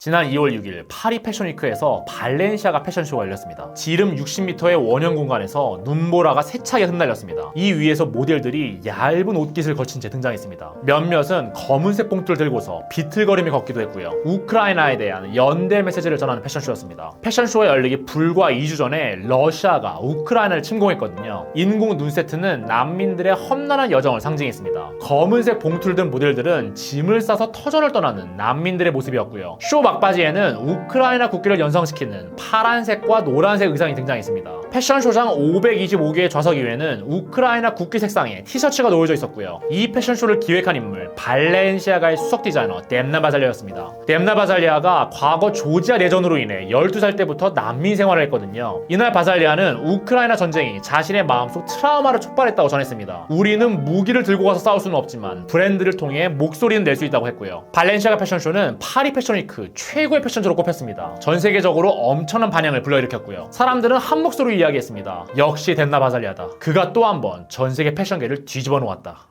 지난 2월 6일 파리 패션위크에서 발렌시아가 패션쇼가 열렸습니다. 지름 60m의 원형 공간에서 눈보라가 세차게 흩날렸습니다. 이 위에서 모델들이 얇은 옷깃을 거친 채 등장했습니다. 몇몇은 검은색 봉투를 들고서 비틀거리며 걷기도 했고요. 우크라이나에 대한 연대 메시지를 전하는 패션쇼였습니다. 패션쇼가 열리기 불과 2주 전에 러시아가 우크라이나를 침공했거든요. 인공 눈 세트는 난민들의 험난한 여정을 상징했습니다. 검은색 봉투를 든 모델들은 짐을 싸서 터전을 떠나는 난민들의 모습이었고요. 쇼 막바지에는 우크라이나 국기를 연상시키는 파란색과 노란색 의상이 등장했습니다. 패션쇼장 525개의 좌석 위에는 우크라이나 국기 색상의 티셔츠가 놓여져 있었고요. 이 패션쇼를 기획한 인물 발렌시아가의 수석 디자이너 뎀나 바잘리아였습니다. 뎀나 바잘리아가 과거 조지아 내전으로 인해 12살 때부터 난민 생활을 했거든요. 이날 바잘리아는 우크라이나 전쟁이 자신의 마음속 트라우마를 촉발했다고 전했습니다. 우리는 무기를 들고 가서 싸울 수는 없지만 브랜드를 통해 목소리는 낼 수 있다고 했고요. 발렌시아가 패션쇼는 파리 패션위크 최고의 패션쇼로 꼽혔습니다. 전 세계적으로 엄청난 반향을 불러일으켰고요. 사람들은 한 목소리로 이야기했습니다. 역시 뎀나 바잘리아다. 그가 또 한 번 전 세계 패션계를 뒤집어 놓았다.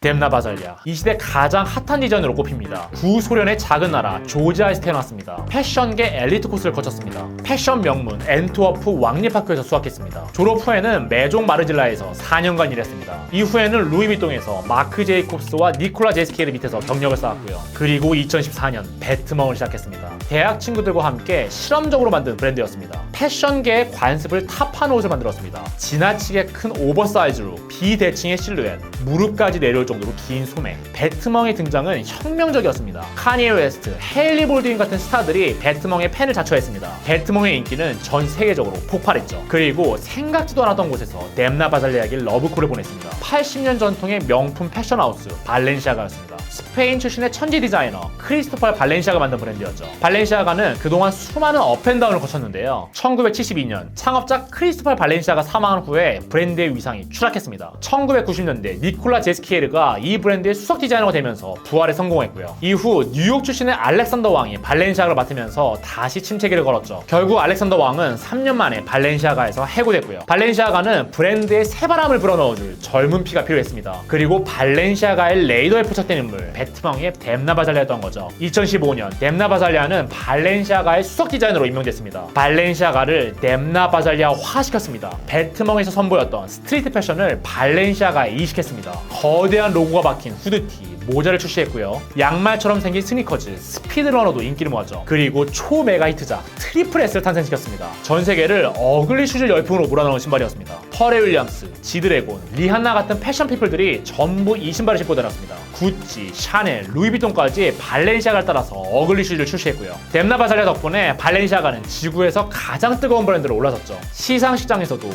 뎀나 바잘리아, 이 시대 가장 핫한 디자이너로 꼽힙니다. 구소련의 작은 나라 조지아에서 태어났습니다. 패션계 엘리트 코스를 거쳤습니다. 패션 명문 엔트워프 왕리파크에서 수학했습니다. 졸업 후에는 메종 마르질라에서 4년간 일했습니다. 이후에는 루이비통에서 마크 제이콥스와 니콜라 제스키에르 밑에서 경력을 쌓았고요. 그리고 2014년 배트멍을 시작했습니다. 대학 친구들과 함께 실험적으로 만든 브랜드였습니다. 패션계의 관습을 탑한 옷을 만들었습니다. 지나치게 큰 오버사이즈로 비대칭의 실루엣, 무릎까지 내려올 정도로 긴 소매. 배트멍의 등장은 혁명적이었습니다. 카니에 웨스트, 헤일리 볼드윈 같은 스타들이 배트멍의 팬을 자처했습니다. 배트멍의 인기는 전 세계적으로 폭발했죠. 그리고 생각지도 않았던 곳에서 뎀나 바잘리아에게 러브콜을 보냈습니다. 80년 전통의 명품 패션하우스 발렌시아가였습니다. 스페인 출신의 천재 디자이너 크리스토퍼 발렌시아가 만든 브랜드였죠. 발렌시아가는 그동안 수많은 업앤다운을 거쳤는데요. 1972년 창업자 크리스토퍼 발렌시아가 사망한 후에 브랜드의 위상이 추락했습니다. 1990년대 니콜라 제스키에르가 이 브랜드의 수석 디자이너가 되면서 부활에 성공했고요. 이후 뉴욕 출신의 알렉산더 왕이 발렌시아가를 맡으면서 다시 침체기를 걸었죠. 결국 알렉산더 왕은 3년 만에 발렌시아가에서 해고됐고요. 발렌시아가는 브랜드에 새바람을 불어넣어줄 젊은 피가 필요했습니다. 그리고 발렌시아가의 레이더에 포착된 인물 배트멍의 뎀나 바잘리아였던 거죠. 2015년 뎀나 바잘리아는 발렌시아가의 수석 디자이너로 임명됐습니다. 발렌시아가를 뎀나 바잘리아화 시켰습니다. 배트멍에서 선보였던 스트리트 패션을 발렌시아가에 이식했습니다. 거대한 로고가 박힌 후드티, 모자를 출시했고요. 양말처럼 생긴 스니커즈, 스피드러너도 인기를 모았죠. 그리고 초메가 히트작 트리플 S를 탄생시켰습니다. 전 세계를 어글리 슈즈 열풍으로 몰아넣은 신발이었습니다. 퍼레 윌리엄스, 지드래곤, 리한나 같은 패션 피플들이 전부 이 신발을 신고 다녔습니다. 구찌, 샤넬, 루이비통까지 발렌시아가를 따라서 어글리 슈즈를 출시했고요. 뎀나 바잘리아 덕분에 발렌시아가는 지구에서 가장 뜨거운 브랜드로 올라섰죠. 시상식장에서도,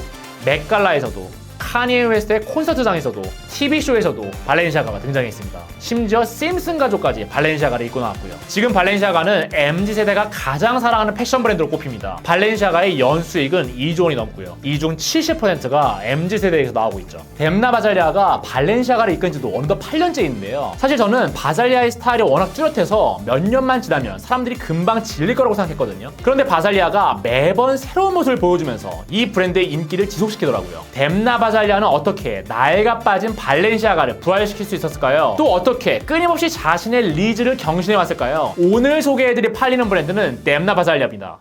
맥갈라에서도, 카니에 웨스트의 콘서트장에서도, TV쇼에서도 발렌시아가가 등장했습니다. 심지어 심슨 가족까지 발렌시아가를 입고 나왔고요. 지금 발렌시아가는 MZ세대가 가장 사랑하는 패션 브랜드로 꼽힙니다. 발렌시아가의 연수익은 2조 원이 넘고요. 이 중 70%가 MZ세대에서 나오고 있죠. 뎀나 바잘리아가 발렌시아가를 이끈 지도 어느덧 8년째인데요. 사실 저는 바잘리아의 스타일이 워낙 뚜렷해서 몇 년만 지나면 사람들이 금방 질릴 거라고 생각했거든요. 그런데 바잘리아가 매번 새로운 모습을 보여주면서 이 브랜드의 인기를 지속시키더라고요. 뎀나 바잘리아는 어떻게 낡아 빠진 발렌시아가를 부활시킬 수 있었을까요? 또 어떻게 끊임없이 자신의 리즈를 경신해왔을까요? 오늘 소개해드릴 팔리는 브랜드는 뎀나 바잘리아입니다.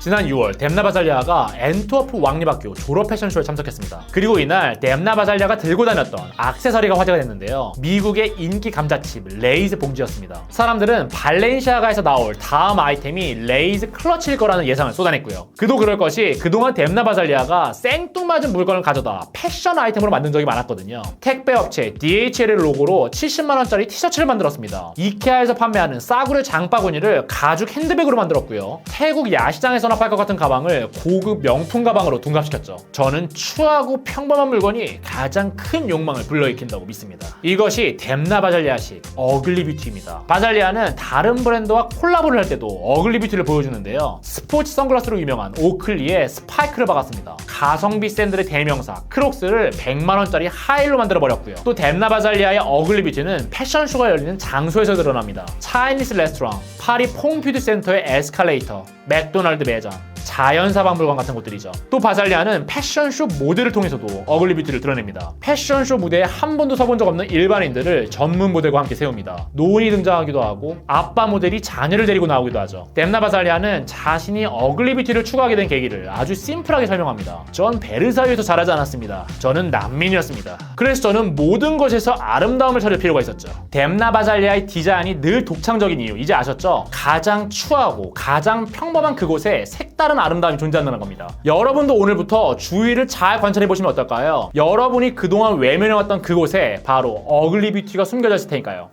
지난 6월 뎀나 바잘리아가 엔트워프 왕립학교 졸업 패션쇼에 참석했습니다. 그리고 이날 뎀나 바잘리아가 들고 다녔던 액세서리가 화제가 됐는데요. 미국의 인기 감자칩 레이즈 봉지였습니다. 사람들은 발렌시아가에서 나올 다음 아이템이 레이즈 클러치일 거라는 예상을 쏟아냈고요. 그도 그럴 것이 그동안 뎀나 바잘리아가 생뚱맞은 물건을 가져다 패션 아이템으로 만든 적이 많았거든요. 택배 업체 DHL의 로고로 70만원짜리 티셔츠를 만들었습니다. 이케아에서 판매하는 싸구려 장바구니를 가죽 핸드백으로 만들었고요. 태국 야시장에서나 팔 것 같은 가방을 고급 명품 가방으로 둔갑시켰죠. 저는 추하고 평범한 물건이 가장 큰 욕망을 불러일으킨다고 믿습니다. 이것이 뎀나 바잘리아식 어글리 뷰티입니다. 바잘리아는 다른 브랜드와 콜라보를 할 때도 어글리 뷰티를 보여주는데요. 스포츠 선글라스로 유명한 오클리에 스파이크를 박았습니다. 가성비 샌들의 대명사 크록스를 100만원짜리 하일로 만들어버렸고요. 또 뎀나 바잘리아의 어글리 뷰티는 패션쇼가 열리는 장소에서 드러납니다. 차이니스 레스토랑, 파리 퐁피드 센터의 에스컬레이터, 맥도날드 매장, 자연사 박물관 같은 곳들이죠. 또 바잘리아는 패션쇼 모델을 통해서도 어글리 뷰티를 드러냅니다. 패션쇼 무대에 한 번도 서본 적 없는 일반인들을 전문 모델과 함께 세웁니다. 노인이 등장하기도 하고 아빠 모델이 자녀를 데리고 나오기도 하죠. 뎀나 바잘리아는 자신이 어글리 뷰티를 추구하게 된 계기를 아주 심플하게 설명합니다. 전 베르사유에서 자라지 않았습니다. 저는 난민이었습니다. 그래서 저는 모든 것에서 아름다움을 찾을 필요가 있었죠. 뎀나 바잘리아의 디자인이 늘 독창적인 이유 이제 아셨죠? 가장 추하고 가장 평범한 그곳에 색다른 아름다움이 존재한다는 겁니다. 여러분도 오늘부터 주위를 잘 관찰해보시면 어떨까요? 여러분이 그동안 외면해왔던 그곳에 바로 어글리 뷰티가 숨겨져 있을 테니까요.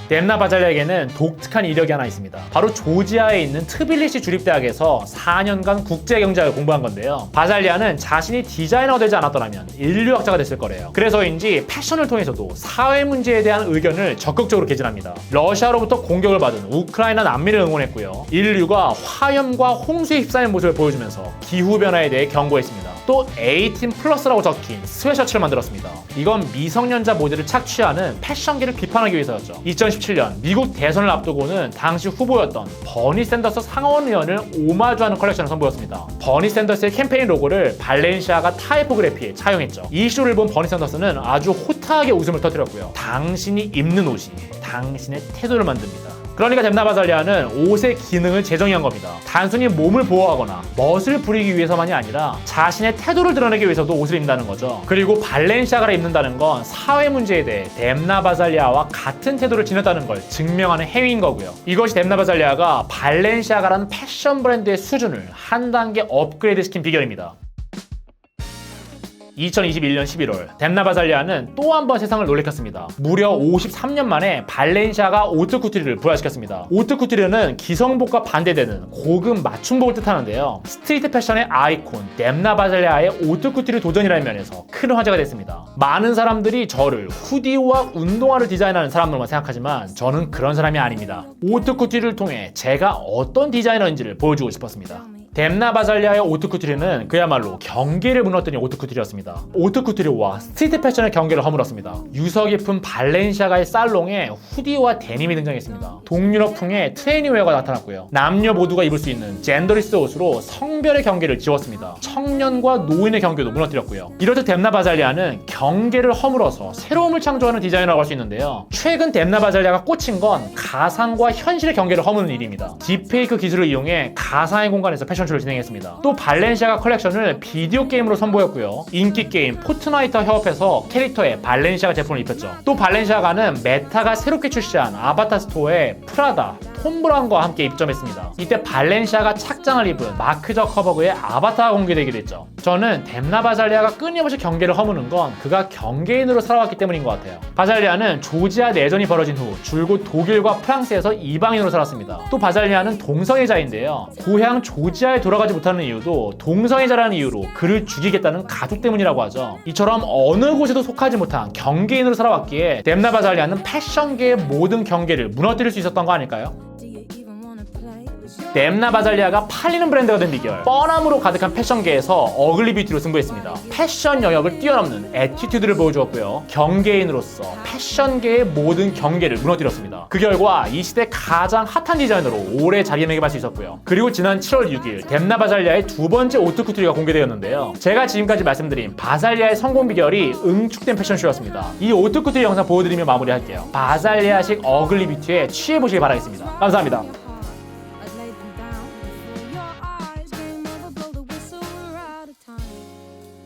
뎀나 바잘리아에게는 독특한 이력이 하나 있습니다. 바로 조지아에 있는 트빌리시 주립대학에서 4년간 국제경제학을 공부한 건데요. 바잘리아는 자신이 디자이너가 되지 않았더라면 인류학자가 됐을 거래요. 그래서인지 패션을 통해서도 사회 문제에 대한 의견을 적극적으로 개진합니다. 러시아로부터 공격을 받은 우크라이나 난민을 응원했고요. 인류가 화염과 홍수에 휩싸이는 모습을 보여주면서 기후변화에 대해 경고했습니다. 또 18+라고 적힌 스웨셔츠를 만들었습니다. 이건 미성년자 모델을 착취하는 패션계를 비판하기 위해서였죠. 2017년 미국 대선을 앞두고는 당시 후보였던 버니 샌더스 상원 의원을 오마주하는 컬렉션을 선보였습니다. 버니 샌더스의 캠페인 로고를 발렌시아가 타이포그래피에 차용했죠. 이 쇼를 본 버니 샌더스는 아주 호탕하게 웃음을 터뜨렸고요. 당신이 입는 옷이 당신의 태도를 만듭니다. 그러니까 뎀나 바잘리아는 옷의 기능을 재정의한 겁니다. 단순히 몸을 보호하거나 멋을 부리기 위해서만이 아니라 자신의 태도를 드러내기 위해서도 옷을 입는다는 거죠. 그리고 발렌시아가를 입는다는 건 사회 문제에 대해 뎀나 바잘리아와 같은 태도를 지녔다는 걸 증명하는 행위인 거고요. 이것이 뎀나 바잘리아가 발렌시아가라는 패션 브랜드의 수준을 한 단계 업그레이드 시킨 비결입니다. 2021년 11월 뎀나 바잘리아는 또 한 번 세상을 놀래켰습니다. 무려 53년 만에 발렌시아가 오트쿠트리를 부활시켰습니다. 오트쿠트리는 기성복과 반대되는 고급 맞춤복을 뜻하는데요. 스트리트 패션의 아이콘 뎀나 바잘리아의 오트쿠트리 도전이라는 면에서 큰 화제가 됐습니다. 많은 사람들이 저를 후디와 운동화를 디자인하는 사람으로만 생각하지만 저는 그런 사람이 아닙니다. 오트쿠트리를 통해 제가 어떤 디자이너인지를 보여주고 싶었습니다. 뎀나 바잘리아의 오트쿠트리는 그야말로 경계를 무너뜨린 오트쿠트리였습니다. 오트쿠트리와 스트리트 패션의 경계를 허물었습니다. 유서 깊은 발렌시아가의 살롱에 후디와 데님이 등장했습니다. 동유럽풍의 트레이닝웨어가 나타났고요. 남녀 모두가 입을 수 있는 젠더리스 옷으로 성별의 경계를 지웠습니다. 청년과 노인의 경계도 무너뜨렸고요. 이렇듯 뎀나 바잘리아는 경계를 허물어서 새로움을 창조하는 디자이너라고 할 수 있는데요. 최근 뎀나 바잘리아가 꽂힌 건 가상과 현실의 경계를 허무는 일입니다. 딥페이크 기술을 이용해 가상의 공간에서 패션쇼를 진행했습니다. 또 발렌시아가 컬렉션을 비디오 게임으로 선보였고요. 인기 게임 포트나이트와 협업해서 캐릭터에 발렌시아가 제품을 입혔죠. 또 발렌시아가는 메타가 새롭게 출시한 아바타 스토어에 프라다, 톰 브라운과 함께 입점했습니다. 이때 발렌시아가 착장을 입은 마크 저커버그의 아바타가 공개되기도 했죠. 저는 뎀나 바잘리아가 끊임없이 경계를 허무는 건 그가 경계인으로 살아왔기 때문인 것 같아요. 바잘리아는 조지아 내전이 벌어진 후 줄곧 독일과 프랑스에서 이방인으로 살았습니다. 또 바잘리아는 동성애자인데요. 고향 조지아에 돌아가지 못하는 이유도 동성애자라는 이유로 그를 죽이겠다는 가족 때문이라고 하죠. 이처럼 어느 곳에도 속하지 못한 경계인으로 살아왔기에 뎀나 바잘리아는 패션계의 모든 경계를 무너뜨릴 수 있었던 거 아닐까요? 뎀나 바잘리아가 팔리는 브랜드가 된 비결, 뻔함으로 가득한 패션계에서 어글리 뷰티로 승부했습니다. 패션 영역을 뛰어넘는 애티튜드를 보여주었고요. 경계인으로서 패션계의 모든 경계를 무너뜨렸습니다. 그 결과 이 시대 가장 핫한 디자이너로 올해 자리매김할 수 있었고요. 그리고 지난 7월 6일 뎀나 바잘리아의 두 번째 오트쿠트리가 공개되었는데요. 제가 지금까지 말씀드린 바잘리아의 성공 비결이 응축된 패션쇼였습니다. 이 오트쿠트리 영상 보여드리며 마무리할게요. 바잘리아식 어글리 뷰티에 취해보시길 바라겠습니다. 감사합니다.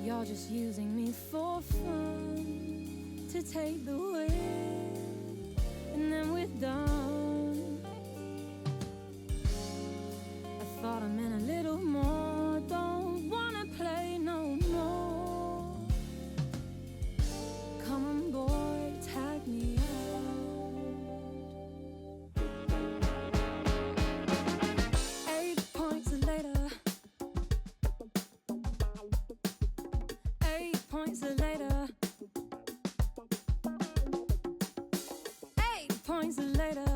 You're just using me for fun to take the win, and then we're done. I thought I meant a little more. Don't wanna play no more. Come on, boy, tag me out. 8 points later. 8 points later. 8 points later.